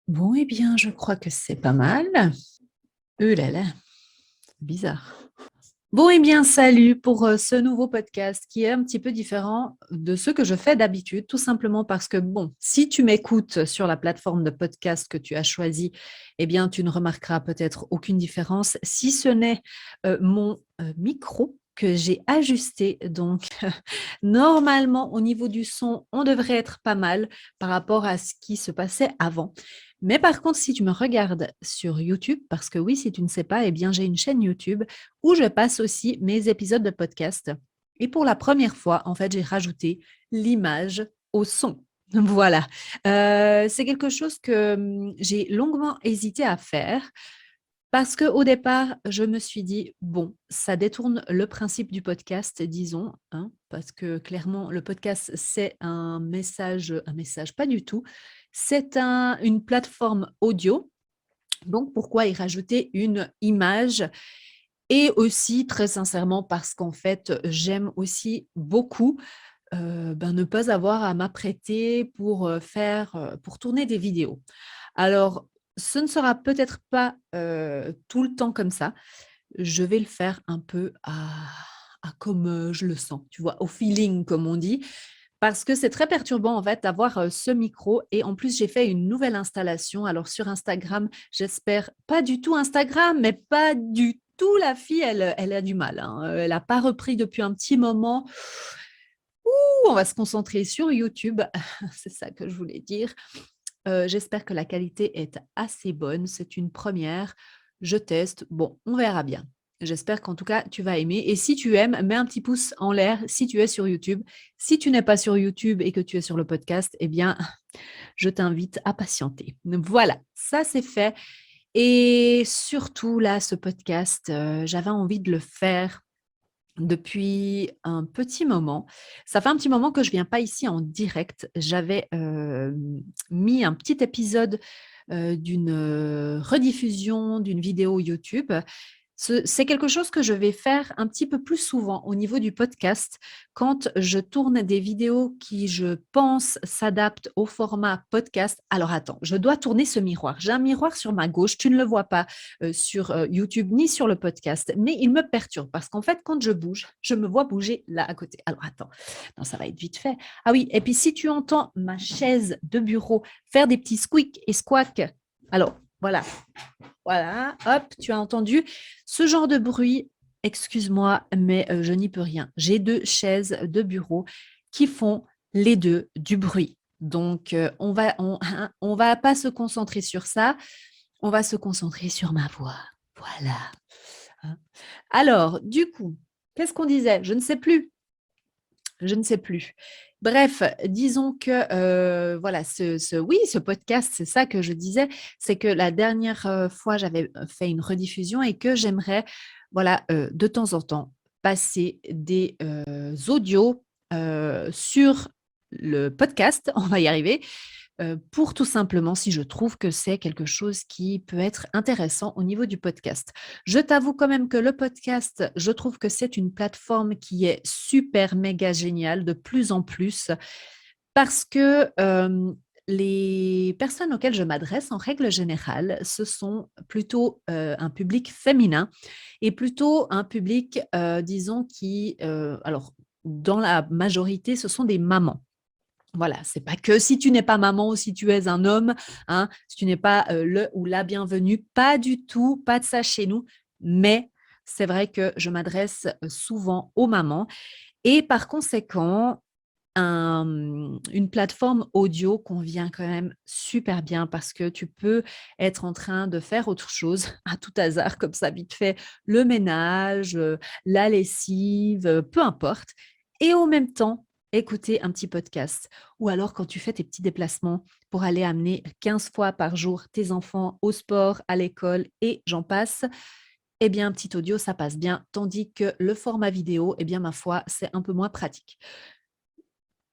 Bon, eh bien, je crois que c'est pas mal. Là là, bizarre. Bon, eh bien, salut pour ce nouveau podcast qui est un petit peu différent de ce que je fais d'habitude, tout simplement parce que, bon, si tu m'écoutes sur la plateforme de podcast que tu as choisie, eh bien, tu ne remarqueras peut-être aucune différence, si ce n'est mon micro que j'ai ajusté. Donc, normalement, au niveau du son, on devrait être pas mal par rapport à ce qui se passait avant. Mais par contre, si tu me regardes sur YouTube, parce que oui, si tu ne sais pas, eh bien, j'ai une chaîne YouTube où je passe aussi mes épisodes de podcast. Et pour la première fois, en fait, j'ai rajouté l'image au son. Voilà. C'est quelque chose que j'ai longuement hésité à faire parce qu'au départ, je me suis dit, bon, ça détourne le principe du podcast, disons, hein, parce que clairement, le podcast, c'est un message pas du tout, c'est une plateforme audio. Donc, pourquoi y rajouter une image? Et aussi, très sincèrement, parce qu'en fait, j'aime aussi beaucoup ne pas avoir à m'apprêter pour tourner des vidéos. Alors, ce ne sera peut-être pas tout le temps comme ça. Je vais le faire un peu à comme je le sens, tu vois, au feeling, comme on dit. Parce que c'est très perturbant en fait d'avoir ce micro et en plus j'ai fait une nouvelle installation. Alors sur Instagram, j'espère pas du tout Instagram, mais pas du tout la fille, elle a du mal, hein. Elle n'a pas repris depuis un petit moment. Ouh, on va se concentrer sur YouTube, c'est ça que je voulais dire. J'espère que la qualité est assez bonne, c'est une première. Je teste, bon, on verra bien. J'espère qu'en tout cas, tu vas aimer et si tu aimes, mets un petit pouce en l'air si tu es sur YouTube. Si tu n'es pas sur YouTube et que tu es sur le podcast, eh bien, je t'invite à patienter. Voilà, ça c'est fait et surtout là, ce podcast, j'avais envie de le faire depuis un petit moment. Ça fait un petit moment que je viens pas ici en direct. J'avais, mis un petit épisode, d'une, rediffusion d'une vidéo YouTube. C'est quelque chose que je vais faire un petit peu plus souvent au niveau du podcast. Quand je tourne des vidéos qui, je pense, s'adaptent au format podcast. Alors attends, je dois tourner ce miroir. J'ai un miroir sur ma gauche, tu ne le vois pas sur YouTube ni sur le podcast, mais il me perturbe parce qu'en fait, quand je bouge, je me vois bouger là à côté. Alors attends, non, ça va être vite fait. Ah oui, et puis si tu entends ma chaise de bureau faire des petits squeaks et squawks, alors voilà, voilà, hop, tu as entendu ce genre de bruit. Excuse-moi, mais je n'y peux rien. J'ai deux chaises de bureau qui font les deux du bruit. Donc, on va pas se concentrer sur ça. On va se concentrer sur ma voix. Voilà. Hein. Alors, du coup, qu'est-ce qu'on disait? Je ne sais plus. Je ne sais plus. Bref, disons que voilà, oui, ce podcast, c'est ça que je disais, c'est que la dernière fois, j'avais fait une rediffusion et que j'aimerais, voilà, de temps en temps, passer des audios sur le podcast, on va y arriver, pour tout simplement si je trouve que c'est quelque chose qui peut être intéressant au niveau du podcast. Je t'avoue quand même que le podcast, je trouve que c'est une plateforme qui est super méga géniale de plus en plus parce que les personnes auxquelles je m'adresse en règle générale, ce sont plutôt un public féminin et plutôt un public, disons, alors, dans la majorité, ce sont des mamans. Voilà, c'est pas que si tu n'es pas maman ou si tu es un homme, hein, si tu n'es pas le ou la bienvenue, pas du tout, pas de ça chez nous. Mais c'est vrai que je m'adresse souvent aux mamans et par conséquent, une plateforme audio convient quand même super bien parce que tu peux être en train de faire autre chose à tout hasard, comme ça, vite fait, le ménage, la lessive, peu importe. Et en même temps, écouter un petit podcast. Ou alors quand tu fais tes petits déplacements pour aller amener 15 fois par jour tes enfants au sport, à l'école et j'en passe, eh bien, un petit audio, ça passe bien. Tandis que le format vidéo, eh bien, ma foi, c'est un peu moins pratique.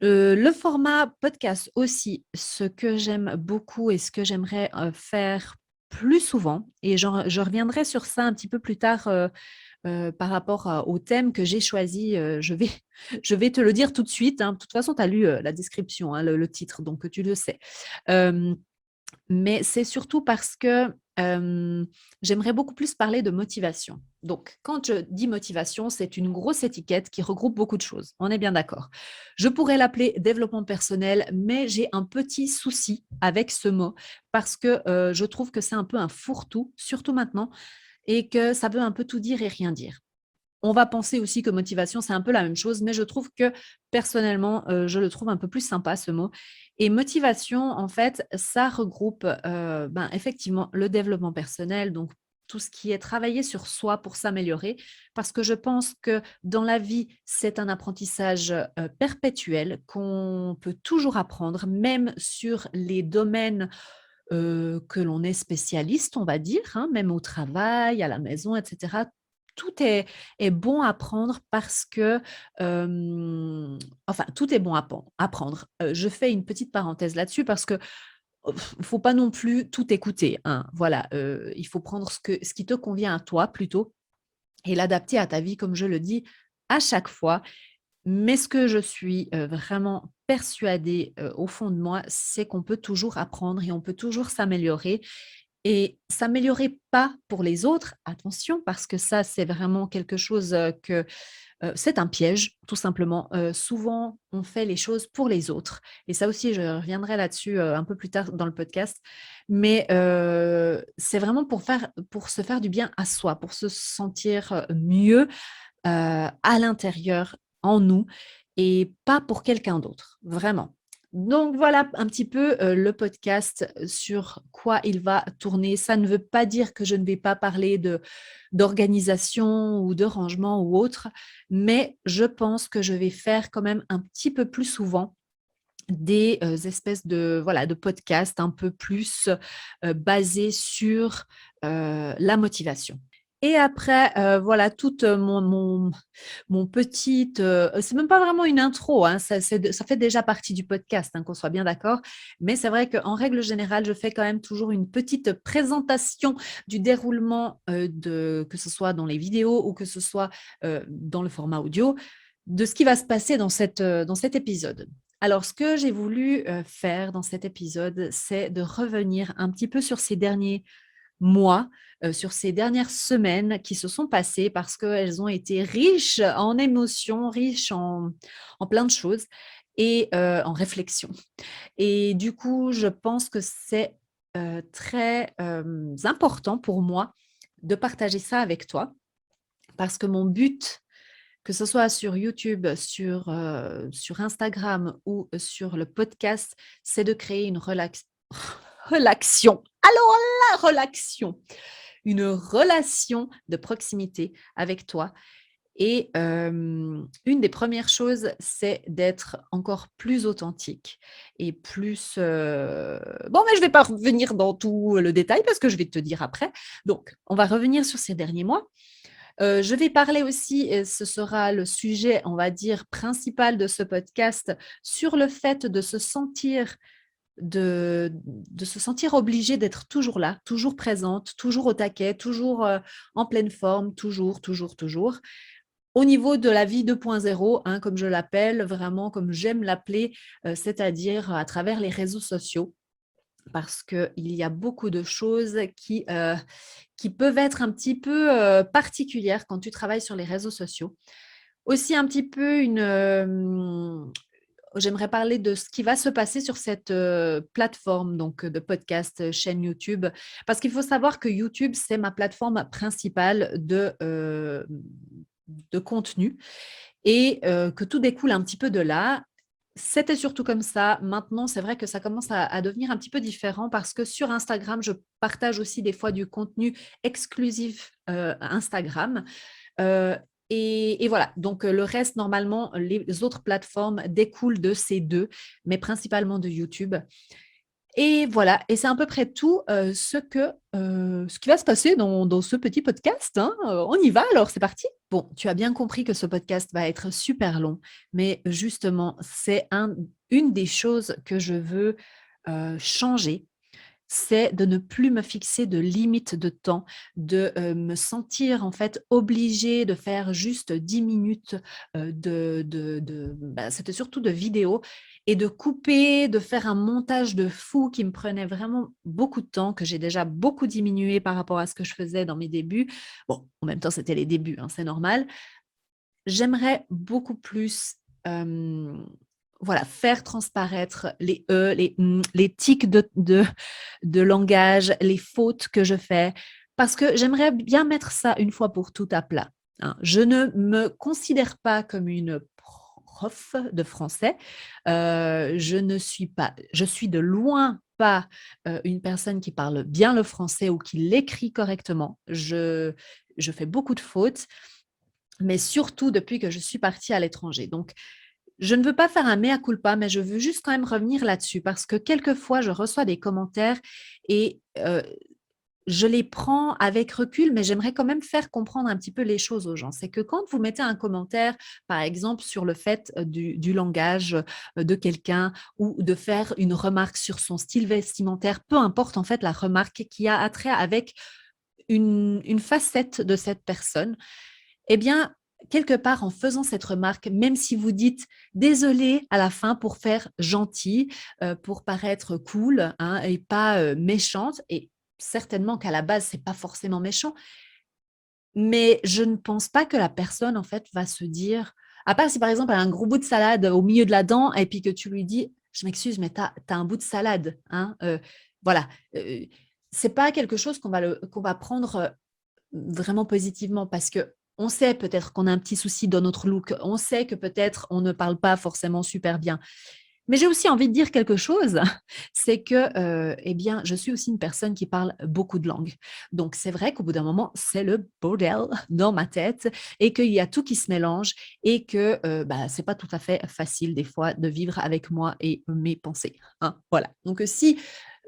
Le format podcast aussi, ce que j'aime beaucoup et ce que j'aimerais, faire plus souvent et je reviendrai sur ça un petit peu plus tard, par rapport au thème que j'ai choisi, je vais te le dire tout de suite, hein. De toute façon, tu as lu, la description, hein, le titre, donc tu le sais. Hem mais c'est surtout parce que, j'aimerais beaucoup plus parler de motivation. Donc quand je dis motivation, c'est une grosse étiquette qui regroupe beaucoup de choses. On est bien d'accord. Je pourrais l'appeler développement personnel, mais j'ai un petit souci avec ce mot parce que, je trouve que c'est un peu un fourre-tout, surtout maintenant et que ça veut un peu tout dire et rien dire. On va penser aussi que motivation, c'est un peu la même chose, mais je trouve que personnellement, je le trouve un peu plus sympa ce mot et motivation, en fait, ça regroupe, effectivement, le développement personnel, donc tout ce qui est travailler sur soi pour s'améliorer. Parce que je pense que dans la vie, c'est un apprentissage, perpétuel qu'on peut toujours apprendre, même sur les domaines, que l'on est spécialiste, on va dire, hein, même au travail, à la maison et cetera. Tout est bon à apprendre parce que, tout est bon à apprendre. Je fais une petite parenthèse là-dessus parce que, faut pas non plus tout écouter, hein. Voilà, il faut prendre ce qui te convient à toi plutôt et l'adapter à ta vie, comme je le dis à chaque fois. Mais ce que je suis, vraiment persuadée, au fond de moi, c'est qu'on peut toujours apprendre et on peut toujours s'améliorer et s'améliorer pas pour les autres, attention, parce que ça, c'est vraiment quelque chose, c'est un piège, tout simplement. Souvent, on fait les choses pour les autres et ça aussi, je reviendrai là-dessus, un peu plus tard dans le podcast. Mais, c'est vraiment pour se faire du bien à soi, pour se sentir, mieux, à l'intérieur, en nous et pas pour quelqu'un d'autre, vraiment. Donc voilà un petit peu, le podcast, sur quoi il va tourner. Ça ne veut pas dire que je ne vais pas parler de d'organisation ou de rangement ou autre, mais je pense que je vais faire quand même un petit peu plus souvent des, espèces de voilà, de podcasts un peu plus, basés sur, la motivation. Et après, voilà, toute, mon petite, c'est même pas vraiment une intro, hein, ça fait déjà partie du podcast, hein, qu'on soit bien d'accord. Mais c'est vrai qu'en règle générale, je fais quand même toujours une petite présentation du déroulement, que ce soit dans les vidéos ou que ce soit, dans le format audio, de ce qui va se passer dans cet épisode. Alors, ce que j'ai voulu, faire dans cet épisode, c'est de revenir un petit peu sur ces derniers mois, sur ces dernières semaines qui se sont passées parce qu'elles ont été riches en émotions, riches en plein de choses et en réflexions. Et du coup, je pense que c'est, très, important pour moi de partager ça avec toi parce que mon but, que ce soit sur YouTube, sur Instagram ou sur le podcast, c'est de créer une relaxion. Alors la relaxion! Une relation de proximité avec toi et une des premières choses, c'est d'être encore plus authentique et plus, mais je vais pas revenir dans tout le détail parce que je vais te dire après. Donc on va revenir sur ces derniers mois. Je vais parler aussi et ce sera le sujet, on va dire, principal de ce podcast, sur le fait de se sentir obligée d'être toujours là, toujours présente, toujours au taquet, toujours, en pleine forme, toujours, toujours, toujours. Au niveau de la vie 2.0, hein, comme je l'appelle, vraiment comme j'aime l'appeler, c'est-à-dire à travers les réseaux sociaux. Parce qu'il y a beaucoup de choses qui peuvent être un petit peu, particulières quand tu travailles sur les réseaux sociaux. Aussi un petit peu j'aimerais parler de ce qui va se passer sur cette, plateforme donc de podcast, chaîne YouTube. Parce qu'il faut savoir que YouTube, c'est ma plateforme principale de contenu et que tout découle un petit peu de là. C'était surtout comme ça. Maintenant, c'est vrai que ça commence à devenir un petit peu différent parce que sur Instagram, je partage aussi des fois du contenu exclusif, Instagram. Heu et voilà, donc le reste, normalement, les autres plateformes découlent de ces 2, mais principalement de YouTube et voilà et c'est à peu près tout, ce qui va se passer dans ce petit podcast, hein, on y va alors, c'est parti? Bon, tu as bien compris que ce podcast va être super long, mais justement, c'est une des choses que je veux, changer c'est de ne plus me fixer de limites de temps, de me sentir en fait obligée de faire juste 10 minutes c'était surtout de vidéos et de couper, de faire un montage de fou qui me prenait vraiment beaucoup de temps, que j'ai déjà beaucoup diminué par rapport à ce que je faisais dans mes débuts. Bon, en même temps, c'était les débuts, hein, c'est normal. J'aimerais beaucoup plus, voilà, faire transparaître les «e», les tics de langage, les fautes que je fais, parce que j'aimerais bien mettre ça une fois pour toutes à plat, hein. Je ne me considère pas comme une prof de français, je suis de loin pas, une personne qui parle bien le français ou qui l'écrit correctement. Je fais beaucoup de fautes, mais surtout depuis que je suis partie à l'étranger. Donc, je ne veux pas faire un mea culpa, mais je veux juste quand même revenir là-dessus parce que quelquefois, je reçois des commentaires et je les prends avec recul, mais j'aimerais quand même faire comprendre un petit peu les choses aux gens. C'est que quand vous mettez un commentaire, par exemple, sur le fait du langage de quelqu'un ou de faire une remarque sur son style vestimentaire, peu importe en fait la remarque qui a attrait avec une facette de cette personne, eh bien, quelque part, en faisant cette remarque, même si vous dites désolé à la fin pour faire gentil, pour paraître cool, hein, et pas méchante, et certainement qu'à la base, c'est pas forcément méchant, mais je ne pense pas que la personne, en fait, va se dire, à part si par exemple, elle a un gros bout de salade au milieu de la dent et puis que tu lui dis, je m'excuse, mais tu as un bout de salade, hein, voilà. C'est pas quelque chose qu'on va prendre vraiment positivement parce que on sait peut-être qu'on a un petit souci dans notre look, on sait que peut-être on ne parle pas forcément super bien. Mais j'ai aussi envie de dire quelque chose, c'est que, eh bien, je suis aussi une personne qui parle beaucoup de langues. Donc c'est vrai qu'au bout d'un moment, c'est le bordel dans ma tête et qu'il y a tout qui se mélange et que, c'est pas tout à fait facile des fois de vivre avec moi et mes pensées, hein, voilà. Donc, si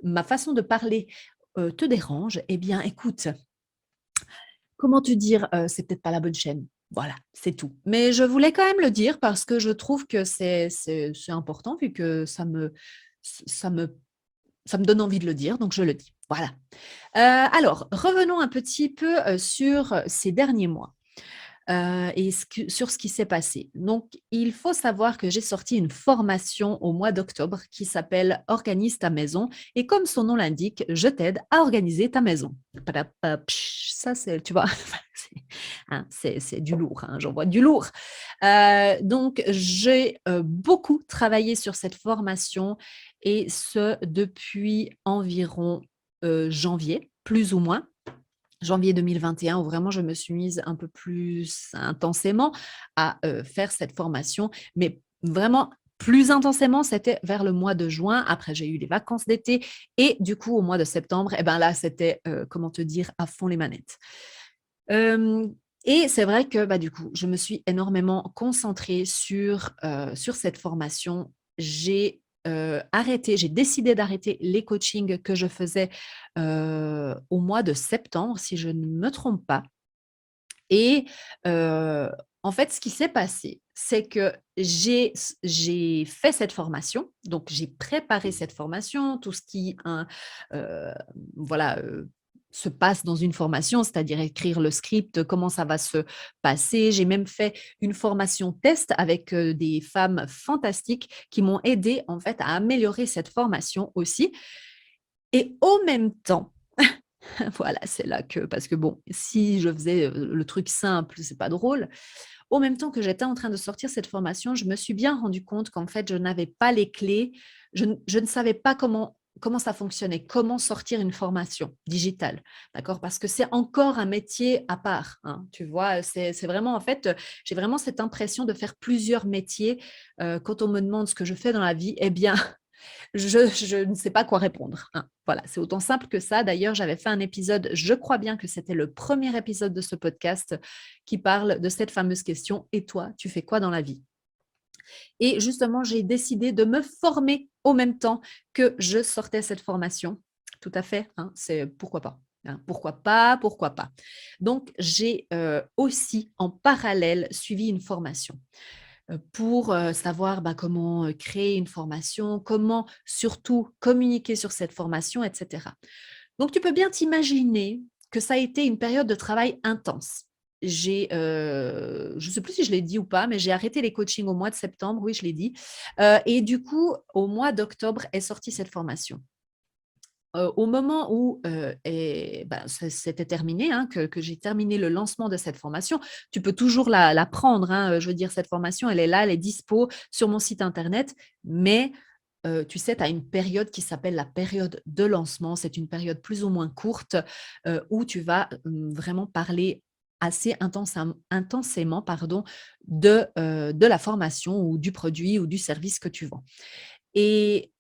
ma façon de parler, te dérange, eh bien écoute, comment te dire? C'est peut-être pas la bonne chaîne. Voilà, c'est tout. Mais je voulais quand même le dire parce que je trouve que c'est important vu que ça me ça me donne envie de le dire, donc je le dis. Voilà. Alors revenons un petit peu, sur ces derniers mois. Et sur ce qui s'est passé. Donc, il faut savoir que j'ai sorti une formation au mois d'octobre qui s'appelle Organise ta maison. Et comme son nom l'indique, je t'aide à organiser ta maison. Ça, c'est, tu vois, c'est du lourd, hein, j'en vois du lourd. Donc, j'ai beaucoup travaillé sur cette formation et ce depuis environ janvier, plus ou moins janvier 2021 où vraiment je me suis mise un peu plus intensément à, faire cette formation, mais vraiment plus intensément, c'était vers le mois de juin. Après, j'ai eu les vacances d'été et du coup, au mois de septembre, et ben là, c'était, comment te dire? À fond les manettes. Hem Et c'est vrai que, bah, du coup, je me suis énormément concentrée sur cette formation. J'ai décidé d'arrêter les coachings que je faisais, au mois de septembre, si je ne me trompe pas et en fait, ce qui s'est passé, c'est que j'ai fait cette formation, donc j'ai préparé cette formation, tout ce qui, hein, heu, voilà, se passe dans une formation, c'est-à-dire écrire le script, comment ça va se passer. J'ai même fait une formation test avec, des femmes fantastiques qui m'ont aidée, en fait, à améliorer cette formation aussi et au même temps, voilà, c'est là que parce que bon, si je faisais, le truc simple, c'est pas drôle. Au même temps que j'étais en train de sortir cette formation, je me suis bien rendu compte qu'en fait, je n'avais pas les clés. Je ne savais pas comment ça fonctionnait, comment sortir une formation digitale, d'accord? Parce que c'est encore un métier à part, hein, tu vois? C'est vraiment en fait, j'ai vraiment cette impression de faire plusieurs métiers. Quand on me demande ce que je fais dans la vie, eh bien, je ne sais pas quoi répondre, hein. Voilà, c'est autant simple que ça. D'ailleurs, j'avais fait un épisode, je crois bien que c'était le premier épisode de ce podcast qui parle de cette fameuse question: «Et toi, tu fais quoi dans la vie?» Et justement, j'ai décidé de me former au même temps que je sortais cette formation. Tout à fait, hein, c'est pourquoi pas, hein, pourquoi pas, pourquoi pas. Donc j'ai, aussi en parallèle suivi une formation. pour, savoir, bah, comment, créer une formation, comment surtout communiquer sur cette formation et cetera. Donc tu peux bien t'imaginer que ça a été une période de travail intense. Je ne sais plus si je l'ai dit ou pas, mais j'ai arrêté les coachings au mois de septembre, oui, je l'ai dit, et du coup, au mois d'octobre est sortie cette formation. Au moment où, c'était terminé, hein, que j'ai terminé le lancement de cette formation, tu peux toujours la prendre, hein, je veux dire cette formation, elle est là, elle est dispo sur mon site internet, mais tu sais, tu as une période qui s'appelle la période de lancement. C'est une période plus ou moins courte, où tu vas, vraiment parler assez intensément, pardon, de la formation ou du produit ou du service que tu vends. Et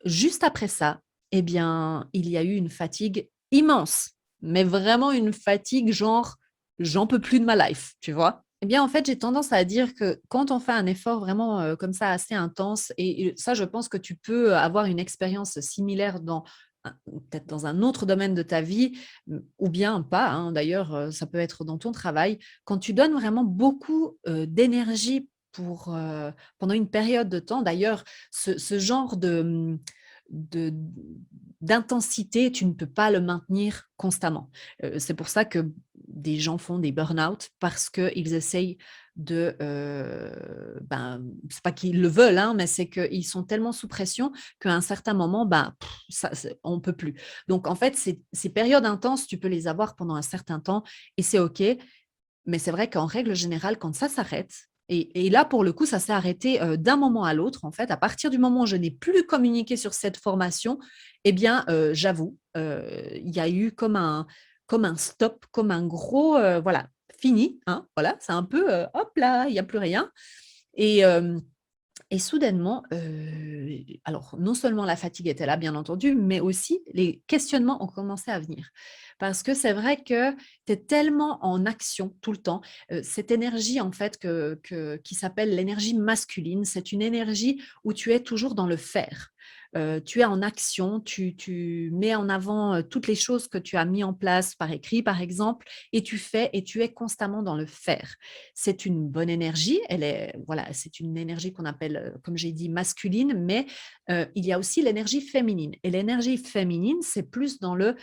juste après ça, eh bien, il y a eu une fatigue immense, mais vraiment une fatigue genre: «J'en peux plus de ma life», tu vois? Eh bien, en fait, j'ai tendance à dire que quand on fait un effort vraiment, comme ça assez intense et ça, je pense que tu peux avoir une expérience similaire dans un peut-être dans un autre domaine de ta vie, ou bien pas, hein, d'ailleurs, ça peut être dans ton travail. Quand tu donnes vraiment beaucoup, d'énergie pour, pendant une période de temps d'ailleurs, ce genre de d'intensité, tu ne peux pas le maintenir constamment. C'est pour ça que des gens font des burn-out parce qu'ils essayent de, c'est pas qu'ils le veulent, hein, mais c'est qu'ils sont tellement sous pression qu'à un certain moment, ça c'est on peut plus. Donc en fait, ces périodes intenses, tu peux les avoir pendant un certain temps et c'est OK. Mais c'est vrai qu'en règle générale, quand ça s'arrête et là, pour le coup, ça s'est arrêté, d'un moment à l'autre, en fait. À partir du moment où je n'ai plus communiqué sur cette formation, eh bien, j'avoue, il y a eu comme un stop, comme un gros, voilà, fini, hein, voilà, c'est un peu, hop là, il y a plus rien et hem et soudainement, alors non seulement la fatigue était là, bien entendu, mais aussi les questionnements ont commencé à venir. Parce que c'est vrai que tu es tellement en action tout le temps. Cette énergie en fait qui s'appelle l'énergie masculine, c'est une énergie où tu es toujours dans le faire. Tu es en action, tu mets en avant, toutes les choses que tu as mis en place par écrit, par exemple, et tu fais et tu es constamment dans le faire. C'est une bonne énergie, elle est voilà, c'est une énergie qu'on appelle, comme j'ai dit masculine, mais il y a aussi l'énergie féminine et l'énergie féminine, c'est plus dans le,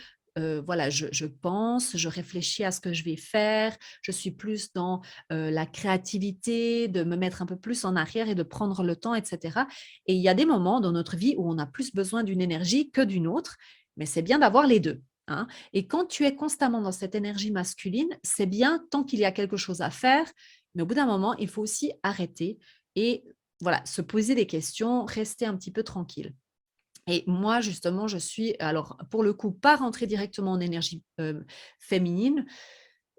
voilà, je pense, je réfléchis à ce que je vais faire, je suis plus dans, la créativité, de me mettre un peu plus en arrière et de prendre le temps et cetera et il y a des moments dans notre vie où on a plus besoin d'une énergie que d'une autre, mais c'est bien d'avoir les 2, hein et quand tu es constamment dans cette énergie masculine, c'est bien tant qu'il y a quelque chose à faire, mais au bout d'un moment, il faut aussi arrêter et voilà, se poser des questions, rester un petit peu tranquille. Et moi, justement, je suis alors pour le coup, pas rentrer directement en énergie, féminine.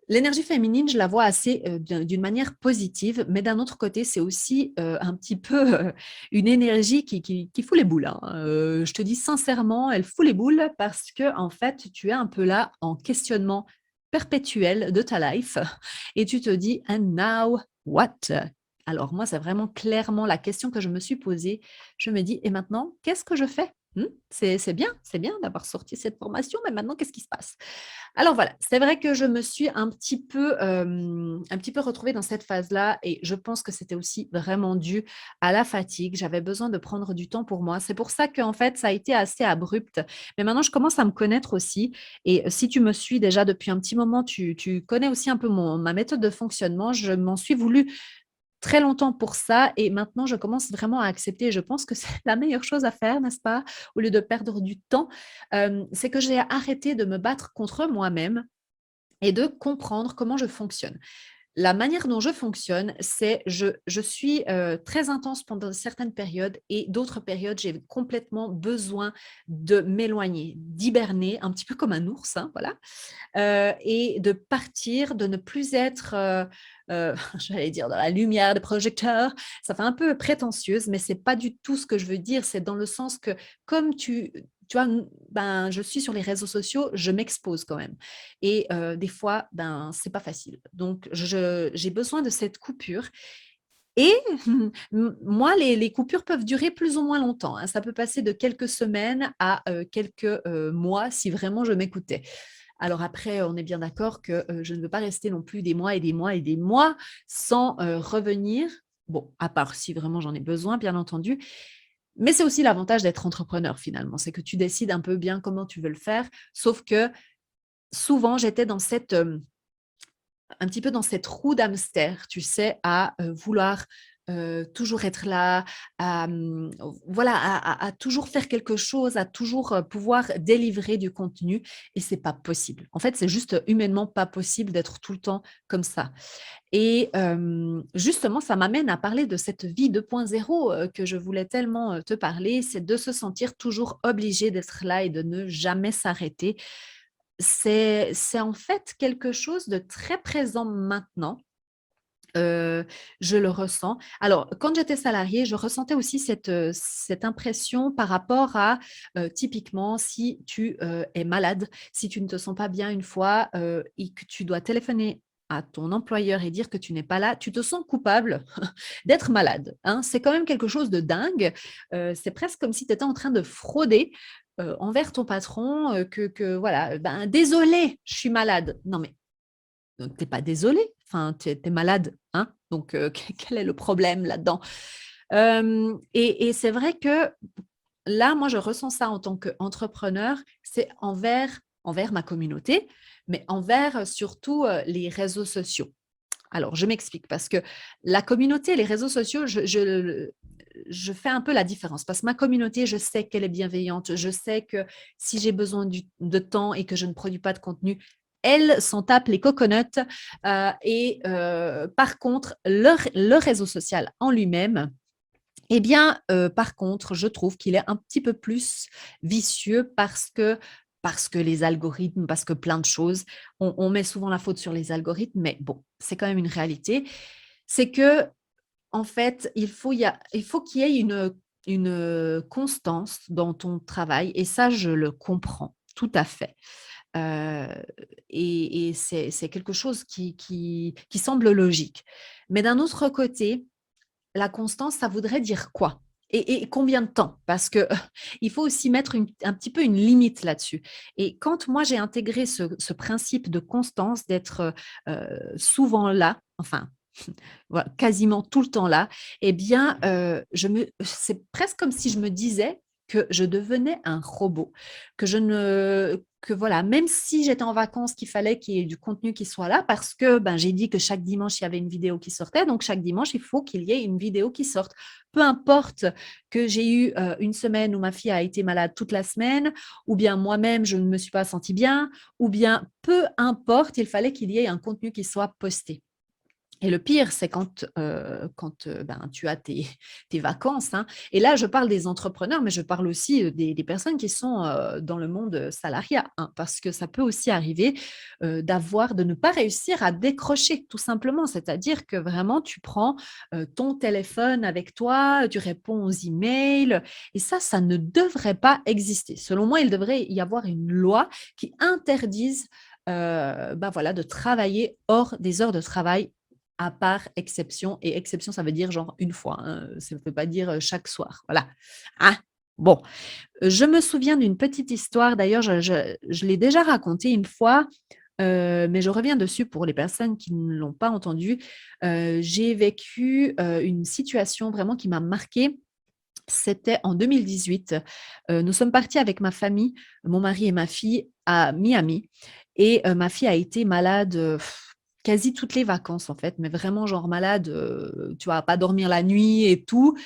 L'énergie féminine, je la vois assez, d'une manière positive, mais d'un autre côté, c'est aussi, un petit peu, une énergie qui fout les boules, hein. Je te dis sincèrement, elle fout les boules parce que en fait, tu es un peu là en questionnement perpétuel de ta life et tu te dis: «And now what?» Alors moi, c'est vraiment clairement la question que je me suis posée. Je me dis: «Et maintenant, qu'est-ce que je fais?» C'est bien d'avoir sorti cette formation, mais maintenant qu'est-ce qui se passe? Alors voilà, c'est vrai que je me suis un petit peu retrouvée dans cette phase-là et je pense que c'était aussi vraiment dû à la fatigue. J'avais besoin de prendre du temps pour moi. C'est pour ça qu'en fait, ça a été assez abrupt. Mais maintenant, je commence à me connaître aussi et si tu me suis déjà depuis un petit moment, tu connais aussi un peu ma méthode de fonctionnement. Je m'en suis voulu très longtemps pour ça et maintenant je commence vraiment à accepter. Je pense que c'est la meilleure chose à faire, n'est-ce pas? Au lieu de perdre du temps, c'est que j'ai arrêté de me battre contre moi-même et de comprendre comment je fonctionne. La manière dont je fonctionne, c'est je suis, très intense pendant certaines périodes et d'autres périodes, j'ai complètement besoin de m'éloigner, d'hiberner un petit peu comme un ours, hein, voilà, et de partir, de ne plus être, j'allais dire dans la lumière des projecteurs. Ça fait un peu prétentieuse, mais c'est pas du tout ce que je veux dire. C'est dans le sens que comme tu vois, je suis sur les réseaux sociaux, je m'expose quand même et des fois, c'est pas facile. Donc j'ai besoin de cette coupure et moi, les coupures peuvent durer plus ou moins longtemps, hein. Ça peut passer de quelques semaines à, quelques, mois si vraiment je m'écoutais. Alors après, on est bien d'accord que, je ne veux pas rester non plus des mois et des mois et des mois sans, revenir. Bon, à part si vraiment j'en ai besoin, bien entendu. Mais c'est aussi l'avantage d'être entrepreneur finalement, c'est que tu décides un peu bien comment tu veux le faire. Sauf que souvent, j'étais dans un petit peu dans cette roue d'hamster, tu sais, à vouloir toujours être là, à, voilà, à toujours faire quelque chose, à toujours pouvoir délivrer du contenu. Et c'est pas possible. En fait, c'est juste humainement pas possible d'être tout le temps comme ça. Et justement, ça m'amène à parler de cette vie 2.0 que je voulais tellement te parler, c'est de se sentir toujours obligé d'être là et de ne jamais s'arrêter. C'est en fait quelque chose de très présent maintenant. Heu, je le ressens. Alors, quand j'étais salariée, je ressentais aussi cette impression par rapport à, typiquement, si tu, es malade, si tu ne te sens pas bien une fois, et que tu dois téléphoner à ton employeur et dire que tu n'es pas là, tu te sens coupable d'être malade, hein. C'est quand même quelque chose de dingue. C'est presque comme si tu étais en train de frauder, envers ton patron, que voilà, ben: «Désolé, je suis malade». Non mais tu es pas désolé, enfin, tu es malade, hein, donc quel est le problème là-dedans? Et c'est vrai que là, moi, je ressens ça en tant qu'entrepreneur, c'est envers ma communauté, mais envers, surtout, les réseaux sociaux. Alors, je m'explique parce que la communauté, les réseaux sociaux, je fais un peu la différence parce que ma communauté, je sais qu'elle est bienveillante. Je sais que si j'ai besoin de temps et que je ne produis pas de contenu, elle s'en tape les coconuts. Par contre, le réseau social en lui-même, eh bien, par contre, je trouve qu'il est un petit peu plus vicieux parce que les algorithmes, parce que plein de choses. On met souvent la faute sur les algorithmes, mais bon, c'est quand même une réalité. C'est que en fait, il faut qu'il y ait une constance dans ton travail et ça, je le comprends tout à fait. Heu et c'est quelque chose qui semble logique. Mais d'un autre côté, la constance, ça voudrait dire quoi? Et combien de temps? Parce que il faut aussi mettre un petit peu une limite là-dessus. Et quand moi j'ai intégré ce principe de constance, d'être, souvent là, enfin, voilà, quasiment tout le temps là, eh bien, c'est presque comme si je me disais que je devenais un robot, que voilà, même si j'étais en vacances, qu'il y ait du contenu qui soit là parce que, ben, j'ai dit que chaque dimanche, il y avait une vidéo qui sortait, donc chaque dimanche, il faut qu'il y ait une vidéo qui sorte. Peu importe que j'ai eu, une semaine où ma fille a été malade toute la semaine, ou bien moi-même, je ne me suis pas sentie bien, ou bien peu importe, il fallait qu'il y ait un contenu qui soit posté. Et le pire, c'est quand ben, tu as tes vacances, hein. Et là, je parle des entrepreneurs, mais je parle aussi, des personnes qui sont, dans le monde, salariat, hein. Parce que ça peut aussi arriver, de ne pas réussir à décrocher, tout simplement. C'est-à-dire que vraiment, tu prends, ton téléphone avec toi, tu réponds aux emails et ça ne devrait pas exister. Selon moi, il devrait y avoir une loi qui interdise, bah, voilà, de travailler hors des heures de travail à part exception et exception, ça veut dire genre une fois, hein, ça ne veut pas dire, chaque soir, voilà, hein? Bon, je me souviens d'une petite histoire, d'ailleurs je l'ai déjà racontée une fois, mais je reviens dessus pour les personnes qui ne l'ont pas entendue. J'ai vécu, une situation vraiment qui m'a marquée. C'était en 2018. Nous sommes partis avec ma famille, mon mari et ma fille à Miami et ma fille a été malade, quasi toutes les vacances en fait, mais vraiment genre malade, tu vois? Pas dormir la nuit et tout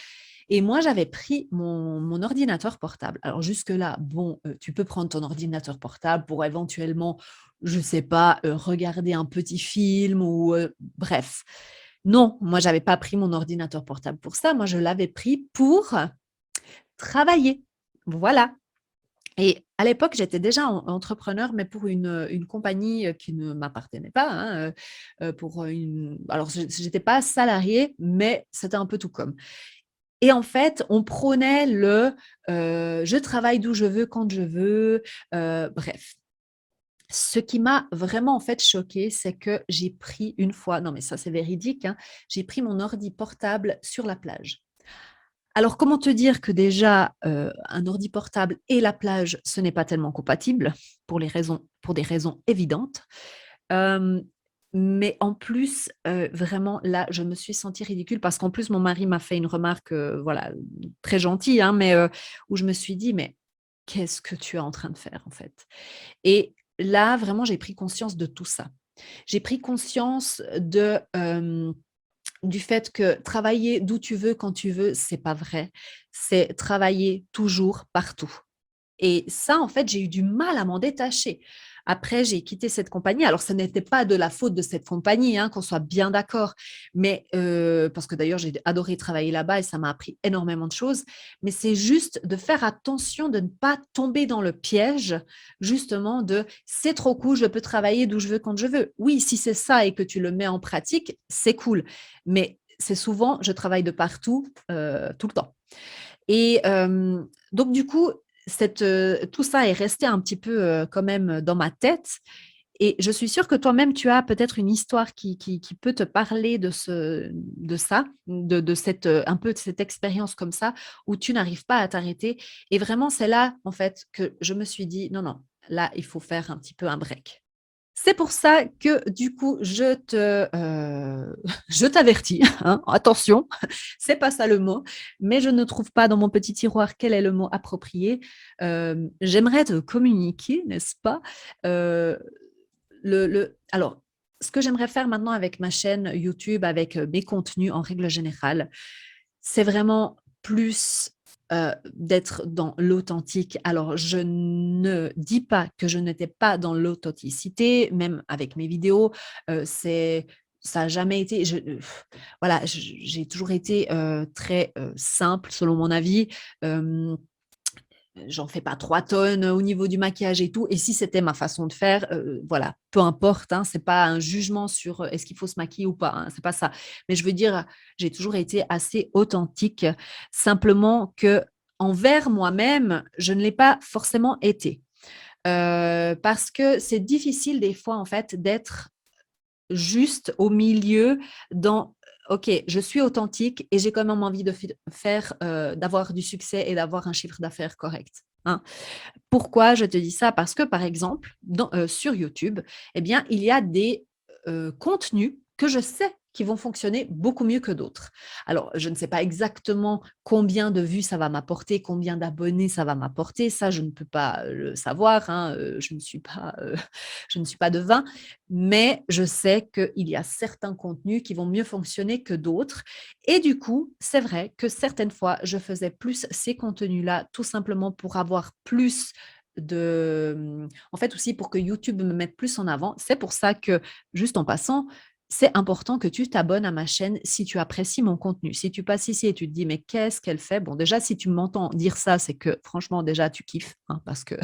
et moi j'avais pris mon ordinateur portable. Alors jusque-là, bon, tu peux prendre ton ordinateur portable pour éventuellement, je sais pas, regarder un petit film ou, bref. Non, moi j'avais pas pris mon ordinateur portable pour ça. Moi je l'avais pris pour travailler. Voilà. Et à l'époque, j'étais déjà entrepreneur, mais pour une compagnie, qui ne m'appartenait pas, hein, pour une alors je n'étais pas salariée, mais c'était un peu tout comme. Et en fait, on prônait je travaille d'où je veux, quand je veux, bref. Ce qui m'a vraiment, en fait, choquée, c'est que j'ai pris une fois non mais ça c'est véridique, hein, j'ai pris mon ordi portable sur la plage. Alors, comment te dire que déjà, un ordi portable et la plage, ce n'est pas tellement compatible pour des raisons évidentes. Hem Mais en plus, vraiment là, je me suis sentie ridicule parce qu'en plus mon mari m'a fait une remarque, voilà, très gentille, hein, mais où je me suis dit: «Mais qu'est-ce que tu es en train de faire, en fait?» Et là, vraiment, j'ai pris conscience de tout ça. J'ai pris conscience du fait que travailler d'où tu veux, quand tu veux, c'est pas vrai. C'est travailler toujours, partout. Et ça, en fait, j'ai eu du mal à m'en détacher. Après, j'ai quitté cette compagnie. Alors, ce n'était pas de la faute de cette compagnie, hein, qu'on soit bien d'accord. Mais parce que d'ailleurs, j'ai adoré travailler là-bas et ça m'a appris énormément de choses. Mais c'est juste de faire attention de ne pas tomber dans le piège, justement, de c'est trop cool, je peux travailler d'où je veux, quand je veux. Oui, si c'est ça et que tu le mets en pratique, c'est cool. Mais c'est souvent, je travaille de partout, tout le temps. Et donc du coup, tout ça est resté un petit peu, quand même, dans ma tête et je suis sûre que toi-même, tu as peut-être une histoire qui peut te parler de ça, de cette, un peu de cette expérience comme ça, où tu n'arrives pas à t'arrêter et vraiment, c'est là, en fait, que je me suis dit: «Non, non, là, il faut faire un petit peu un break». C'est pour ça que du coup, je t'avertis, hein, attention, c'est pas ça le mot, mais je ne trouve pas dans mon petit tiroir quel est le mot approprié. J'aimerais te communiquer, n'est-ce pas? Heu, alors, ce que j'aimerais faire maintenant avec ma chaîne YouTube, avec, mes contenus en règle générale, c'est vraiment plus, d'être dans l'authentique. Alors je ne dis pas que je n'étais pas dans l'authenticité, même avec mes vidéos, ça a jamais été voilà, j'ai toujours été, très, simple selon mon avis. Hem J'en fais pas 3 tonnes au niveau du maquillage et tout et si c'était ma façon de faire, voilà, peu importe, hein, c'est pas un jugement sur, est-ce qu'il faut se maquiller ou pas, hein, c'est pas ça. Mais je veux dire, j'ai toujours été assez authentique, simplement que envers moi-même, je ne l'ai pas forcément été. Parce que c'est difficile des fois, en fait, d'être juste au milieu dans OK, je suis authentique et j'ai quand même envie de faire, d'avoir du succès et d'avoir un chiffre d'affaires correct, hein. Pourquoi je te dis ça? Parce que, par exemple, sur YouTube, eh bien, il y a des, contenus que je sais qui vont fonctionner beaucoup mieux que d'autres. Alors, je ne sais pas exactement combien de vues ça va m'apporter, combien d'abonnés ça va m'apporter, ça je ne peux pas, le savoir, hein, je ne suis pas, je ne suis pas devin, mais je sais qu'il y a certains contenus qui vont mieux fonctionner que d'autres et du coup, c'est vrai que certaines fois, je faisais plus ces contenus-là, tout simplement pour avoir plus en fait aussi pour que YouTube me mette plus en avant. C'est pour ça que, juste en passant, c'est important que tu t'abonnes à ma chaîne si tu apprécies mon contenu. Si tu passes ici et tu te dis: «Mais qu'est-ce qu'elle fait?» Bon, déjà, si tu m'entends dire ça, c'est que franchement, déjà, tu kiffes, hein, parce que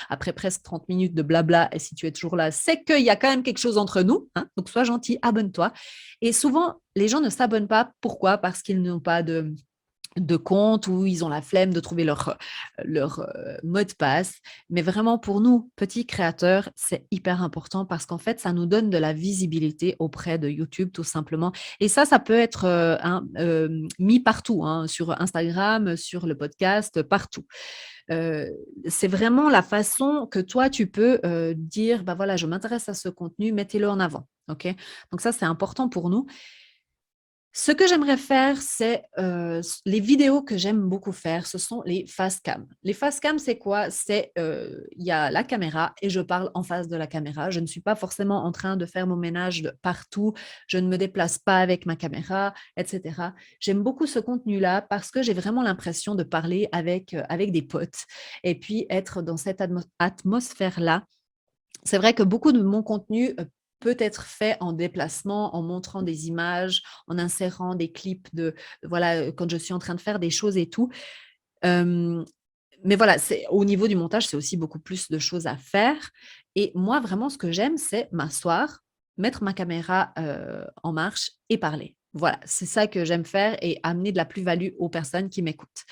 après presque 30 minutes de blabla et si tu es toujours là, c'est qu'il y a quand même quelque chose entre nous, hein, donc sois gentil, abonne-toi et souvent, les gens ne s'abonnent pas. Pourquoi? Parce qu'ils n'ont pas de compte ou ils ont la flemme de trouver leur mot de passe. Mais vraiment pour nous, petits créateurs, c'est hyper important parce qu'en fait, ça nous donne de la visibilité auprès de YouTube tout simplement. Et ça peut être mis partout, hein, sur Instagram, sur le podcast, partout. Euh, c'est vraiment la façon que toi, tu peux dire, bah voilà, je m'intéresse à ce contenu, mettez-le en avant. OK? Donc ça, c'est important pour nous. Ce que j'aimerais faire, c'est, les vidéos que j'aime beaucoup faire, ce sont les face cam. Les face cam, c'est quoi? C'est, il y a la caméra et je parle en face de la caméra. Je ne suis pas forcément en train de faire mon ménage de partout, je ne me déplace pas avec ma caméra et cetera. J'aime beaucoup ce contenu-là parce que j'ai vraiment l'impression de parler avec des potes et puis être dans cette atmosphère-là. C'est vrai que beaucoup de mon contenu, peut être fait en déplacement, en montrant des images, en insérant des clips voilà, quand je suis en train de faire des choses et tout. Hem, mais voilà, c'est au niveau du montage, c'est aussi beaucoup plus de choses à faire et moi, vraiment, ce que j'aime, c'est m'asseoir, mettre ma caméra, en marche et parler. Voilà, c'est ça que j'aime faire et amener de la plus-value aux personnes qui m'écoutent.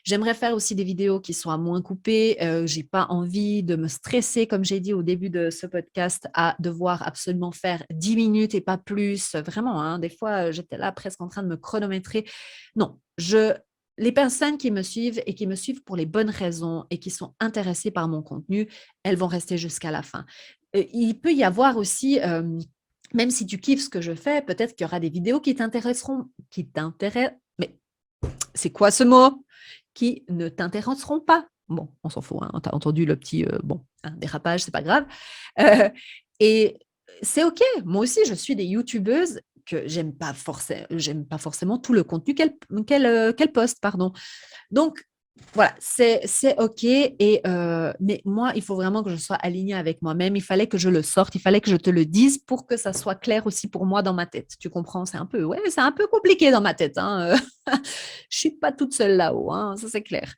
J'aimerais faire aussi des vidéos qui soient moins coupées. J'ai pas envie de me stresser, comme j'ai dit au début de ce podcast, à devoir absolument faire 10 minutes et pas plus. Vraiment, hein, des fois, j'étais là presque en train de me chronométrer. Non, les personnes qui me suivent et qui me suivent pour les bonnes raisons et qui sont intéressées par mon contenu, elles vont rester jusqu'à la fin. Il peut y avoir aussi, même si tu kiffes ce que je fais, peut-être qu'il y aura des vidéos qui t'intéressent. Mais c'est quoi ce mot? Qui ne t'intéresseront pas. Bon, on s'en fout, hein, tu as entendu le petit dérapage, c'est pas grave. Et c'est OK. Moi aussi, je suis des youtubeuses que j'aime pas forcément tout le contenu qu'elles postent, pardon. Donc, voilà, c'est OK. Mais moi, il faut vraiment que je sois alignée avec moi-même. Il fallait que je le sorte, il fallait que je te le dise pour que ça soit clair aussi pour moi dans ma tête. Tu comprends? C'est un peu compliqué dans ma tête, hein. Je suis pas toute seule là-haut, hein, ça c'est clair.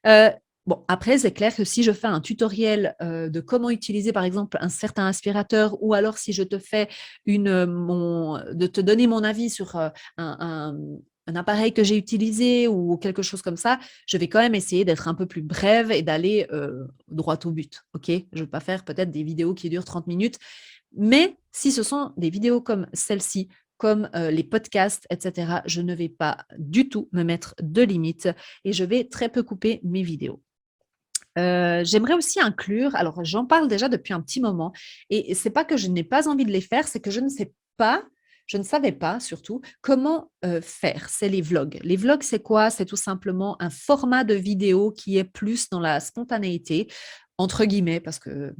Euh, Bon, après, c'est clair que si je fais un tutoriel de comment utiliser, par exemple, un certain aspirateur, ou alors si je te fais de te donner mon avis sur un appareil que j'ai utilisé ou quelque chose comme ça, je vais quand même essayer d'être un peu plus brève et d'aller droit au but. OK? Je ne vais pas faire peut-être des vidéos qui durent 30 minutes, mais si ce sont des vidéos comme celle-ci, comme les podcasts, etc., je ne vais pas du tout me mettre de limites et je vais très peu couper mes vidéos. J'aimerais aussi inclure, alors j'en parle déjà depuis un petit moment, et c'est pas que je n'ai pas envie de les faire, c'est que je ne savais pas surtout comment faire. C'est les vlogs. Les vlogs, c'est quoi? C'est tout simplement un format de vidéo qui est plus dans la spontanéité, entre guillemets, parce que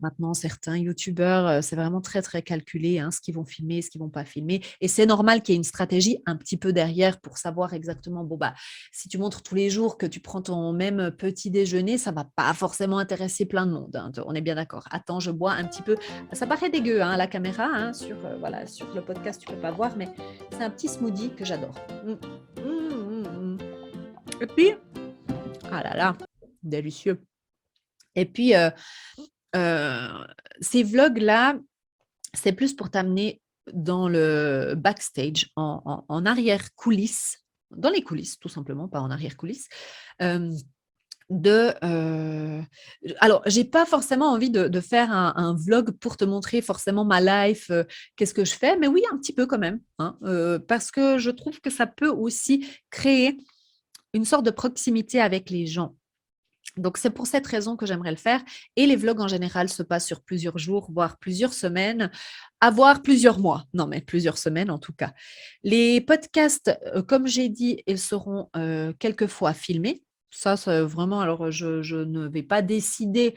maintenant, certains youtubeurs, c'est vraiment très, très calculé, hein, ce qu'ils vont filmer, ce qu'ils vont pas filmer. Et c'est normal qu'il y ait une stratégie un petit peu derrière pour savoir exactement, bon, bah, si tu montres tous les jours que tu prends ton même petit déjeuner, ça va pas forcément intéresser plein de monde, hein, on est bien d'accord. Attends, je bois un petit peu. Ça paraît dégueu, hein, à la caméra, hein, voilà, sur le podcast, tu peux pas voir, mais c'est un petit smoothie que j'adore. Et puis, ah là là, délicieux. Et puis, ces vlogs-là, c'est plus pour t'amener dans le backstage, en arrière-coulisses, dans les coulisses, tout simplement, pas en arrière-coulisses, euh, alors, j'ai pas forcément envie de faire un vlog pour te montrer forcément ma life, qu'est-ce que je fais, mais oui, un petit peu quand même, hein, parce que je trouve que ça peut aussi créer une sorte de proximité avec les gens. Donc, c'est pour cette raison que j'aimerais le faire. Et les vlogs en général se passent sur plusieurs jours, voire plusieurs semaines, voire plusieurs mois. Non, mais plusieurs semaines en tout cas. Les podcasts, comme j'ai dit, ils seront quelquefois filmés. Ça, c'est vraiment, alors je ne vais pas décider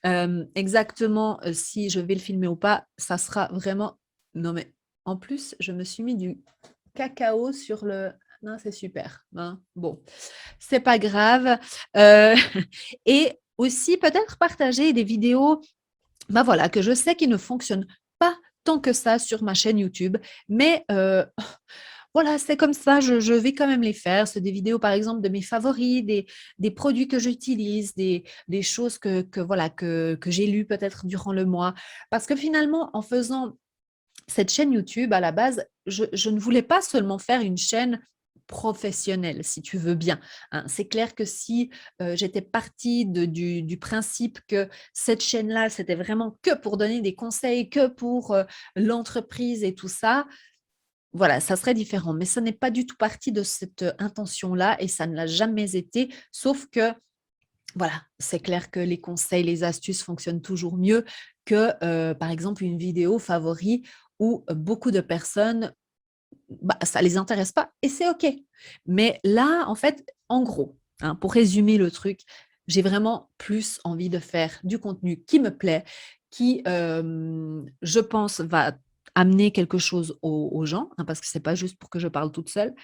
exactement si je vais le filmer ou pas. Ça sera vraiment... Non, mais en plus, je me suis mis du cacao sur le... Non, c'est super, hein. Bon, c'est pas grave. Euh, et aussi peut-être partager des vidéos, bah voilà, que je sais qu'ils ne fonctionnent pas tant que ça sur ma chaîne YouTube, mais voilà, c'est comme ça, je vais quand même les faire. C'est des vidéos, par exemple, de mes favoris, des produits que j'utilise, des choses voilà, que j'ai lues peut-être durant le mois. Parce que finalement, en faisant cette chaîne YouTube, à la base, je ne voulais pas seulement faire une chaîne professionnelle, si tu veux bien, hein. C'est clair que si j'étais partie du principe que cette chaîne-là, c'était vraiment que pour donner des conseils, que pour l'entreprise et tout ça, voilà, ça serait différent. Mais ça n'est pas du tout parti de cette intention-là et ça ne l'a jamais été, sauf que voilà, c'est clair que les conseils, les astuces fonctionnent toujours mieux que, par exemple, une vidéo favori où beaucoup de personnes, bah, ça ne les intéresse pas et c'est OK. Mais là, en fait, en gros, hein, pour résumer le truc, j'ai vraiment plus envie de faire du contenu qui me plaît, qui, je pense, va amener quelque chose aux gens, hein, parce que c'est pas juste pour que je parle toute seule,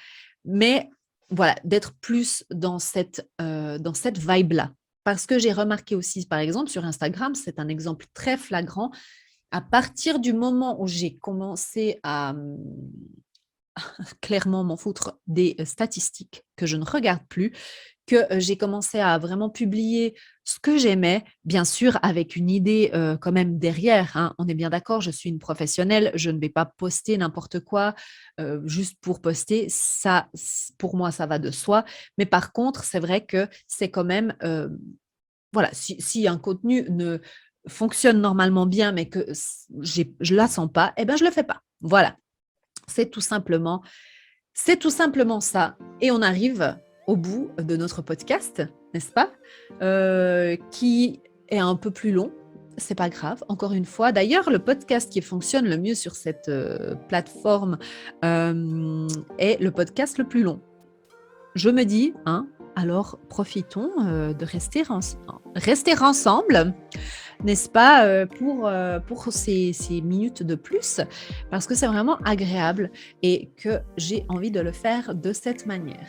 mais voilà, d'être plus dans cette vibe-là. Parce que j'ai remarqué aussi, par exemple, sur Instagram, c'est un exemple très flagrant. À partir du moment où j'ai commencé à clairement m'en foutre des statistiques que je ne regarde plus, que j'ai commencé à vraiment publier ce que j'aimais, bien sûr avec une idée quand même derrière, hein. On est bien d'accord, je suis une professionnelle, je ne vais pas poster n'importe quoi juste pour poster. Ça, pour moi, ça va de soi. Mais par contre, c'est vrai que c'est quand même, voilà, si un contenu ne fonctionne normalement bien, mais que je ne la sens pas, eh ben, je ne le fais pas. Voilà, c'est tout simplement c'est tout simplement ça. Et on arrive au bout de notre podcast, n'est-ce pas? Qui est un peu plus long. c'est pas grave, encore une fois. D'ailleurs, le podcast qui fonctionne le mieux sur cette plateforme est le podcast le plus long. Je me dis, alors profitons de rester ensemble, n'est-ce pas, pour ces minutes de plus, parce que c'est vraiment agréable et que j'ai envie de le faire de cette manière.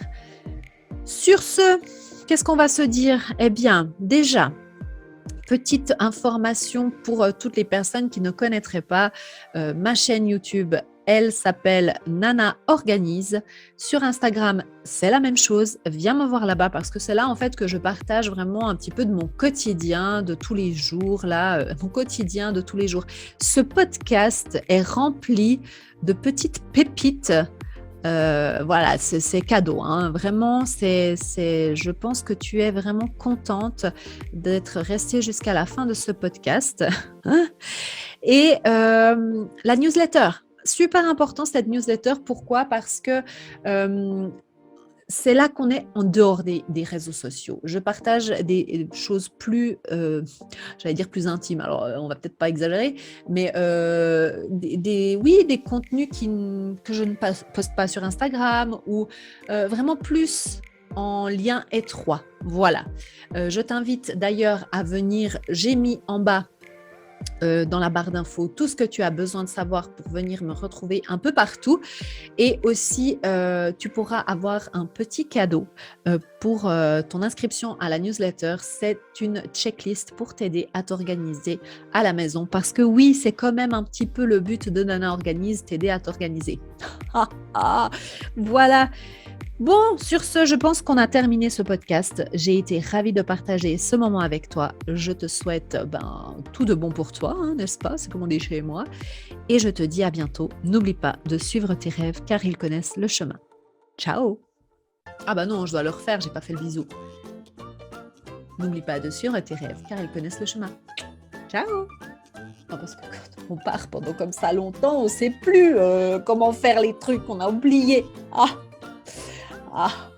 Sur ce, qu'est-ce qu'on va se dire? Eh bien, déjà, petite information pour toutes les personnes qui ne connaîtraient pas ma chaîne YouTube. Elle s'appelle Nana Organise. Sur Instagram, c'est la même chose. Viens me voir là-bas parce que c'est là en fait que je partage vraiment un petit peu de mon quotidien de tous les jours. Mon quotidien de tous les jours. Ce podcast est rempli de petites pépites. Voilà, c'est cadeau, hein. Vraiment, je pense que tu es vraiment contente d'être restée jusqu'à la fin de ce podcast. Et la newsletter, super important cette newsletter. Pourquoi? Parce que c'est là qu'on est en dehors des réseaux sociaux. Je partage des choses plus, j'allais dire plus intimes. Alors, on va peut-être pas exagérer, mais des contenus que je ne poste pas sur Instagram ou vraiment plus en lien étroit. Voilà. Je t'invite d'ailleurs à venir. J'ai mis en bas dans la barre d'infos tout ce que tu as besoin de savoir pour venir me retrouver un peu partout. Et aussi, tu pourras avoir un petit cadeau pour ton inscription à la newsletter. C'est une checklist pour t'aider à t'organiser à la maison. Parce que oui, c'est quand même un petit peu le but de Nana Organise, t'aider à t'organiser. Voilà. Bon, sur ce, je pense qu'on a terminé ce podcast. J'ai été ravie de partager ce moment avec toi. Je te souhaite tout de bon pour toi, n'est-ce pas? C'est comme on dit chez moi. Et je te dis à bientôt. N'oublie pas de suivre tes rêves car ils connaissent le chemin. Ciao! Ah bah non, je dois le refaire, j'ai pas fait le bisou. N'oublie pas de suivre tes rêves car ils connaissent le chemin. Ciao! Non, parce que quand on part pendant comme ça longtemps, on ne sait plus comment faire les trucs, on a oublié. Ah!